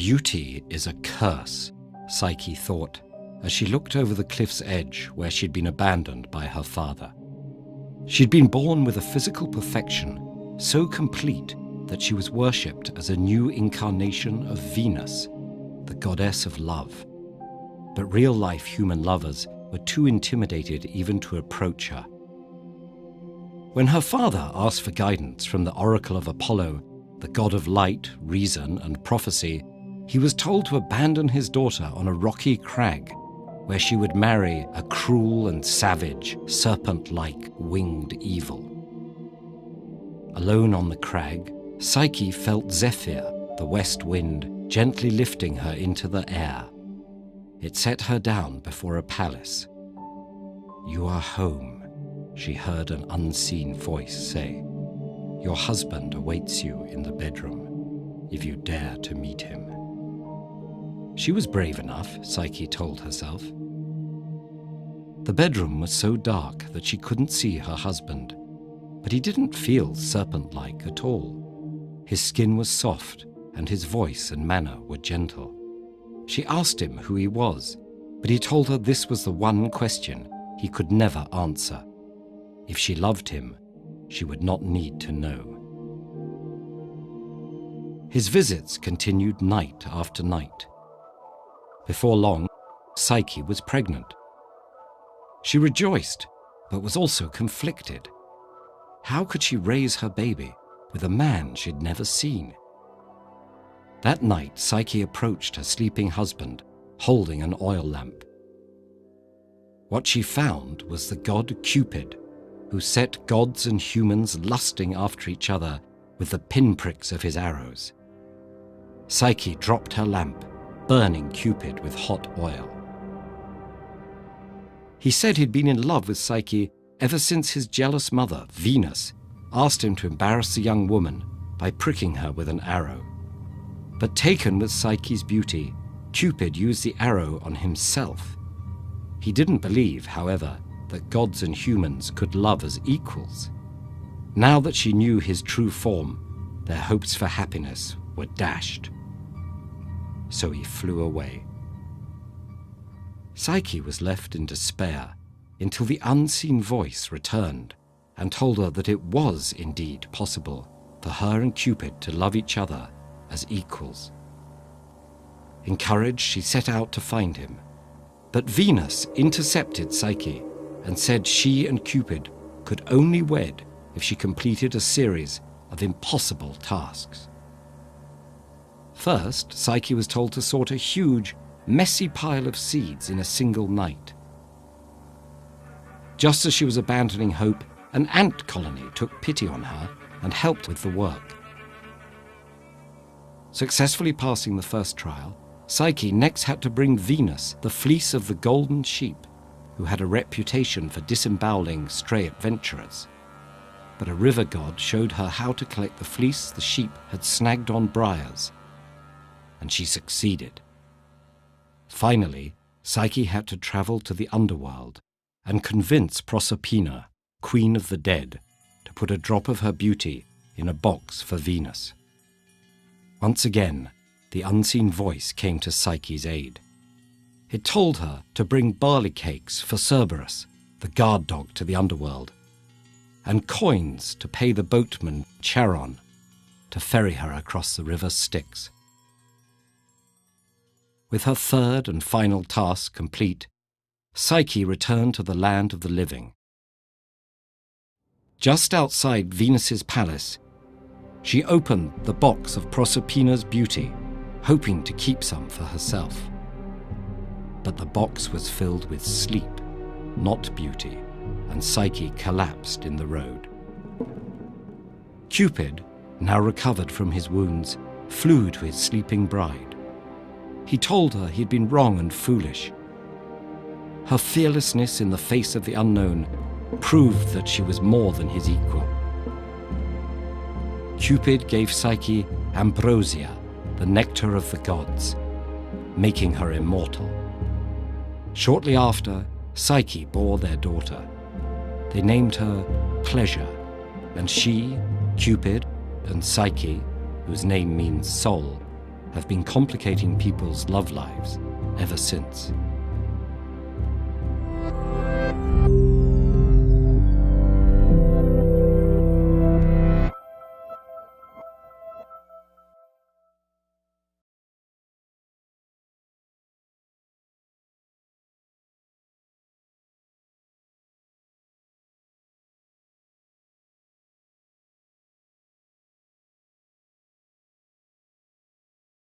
Beauty is a curse, Psyche thought, as she looked over the cliff's edge where she'd been abandoned by her father. She'd been born with a physical perfection so complete that she was worshipped as a new incarnation of Venus, the goddess of love. But real-life human lovers were too intimidated even to approach her. When her father asked for guidance from the oracle of Apollo, the god of light, reason, and prophecy, he was told to abandon his daughter on a rocky crag, where she would marry a cruel and savage, serpent-like winged evil. Alone on the crag, Psyche felt Zephyr, the west wind, gently lifting her into the air. It set her down before a palace. "You are home," she heard an unseen voice say. "Your husband awaits you in the bedroom, if you dare to meet him." She was brave enough, Psyche told herself. The bedroom was so dark that she couldn't see her husband, but he didn't feel serpent-like at all. His skin was soft, and his voice and manner were gentle. She asked him who he was, but he told her this was the one question he could never answer. If she loved him, she would not need to know. His visits continued night after night. Before long, Psyche was pregnant. She rejoiced, but was also conflicted. How could she raise her baby with a man she'd never seen? That night, Psyche approached her sleeping husband, holding an oil lamp. What she found was the god Cupid, who set gods and humans lusting after each other with the pinpricks of his arrows. Psyche dropped her lamp, burning Cupid with hot oil. He said he'd been in love with Psyche ever since his jealous mother, Venus, asked him to embarrass the young woman by pricking her with an arrow. But taken with Psyche's beauty, Cupid used the arrow on himself. He didn't believe, however, that gods and humans could love as equals. Now that she knew his true form, their hopes for happiness were dashed. So he flew away. Psyche was left in despair until the unseen voice returned and told her that it was indeed possible for her and Cupid to love each other as equals. Encouraged, she set out to find him. But Venus intercepted Psyche and said she and Cupid could only wed if she completed a series of impossible tasks. First, Psyche was told to sort a huge, messy pile of seeds in a single night. Just as she was abandoning hope, an ant colony took pity on her and helped with the work. Successfully passing the first trial, Psyche next had to bring Venus the fleece of the golden sheep, who had a reputation for disemboweling stray adventurers. But a river god showed her how to collect the fleece the sheep had snagged on briars, and she succeeded. Finally, Psyche had to travel to the underworld and convince Proserpina, queen of the dead, to put a drop of her beauty in a box for Venus. Once again, the unseen voice came to Psyche's aid. It told her to bring barley cakes for Cerberus, the guard dog to the underworld, and coins to pay the boatman Charon to ferry her across the river Styx. With her third and final task complete, Psyche returned to the land of the living. Just outside Venus's palace, she opened the box of Proserpina's beauty, hoping to keep some for herself. But the box was filled with sleep, not beauty, and Psyche collapsed in the road. Cupid, now recovered from his wounds, flew to his sleeping bride. He told her he'd been wrong and foolish. Her fearlessness in the face of the unknown proved that she was more than his equal. Cupid gave Psyche ambrosia, the nectar of the gods, making her immortal. Shortly after, Psyche bore their daughter. They named her Pleasure, and she, Cupid, and Psyche, whose name means soul, have been complicating people's love lives ever since.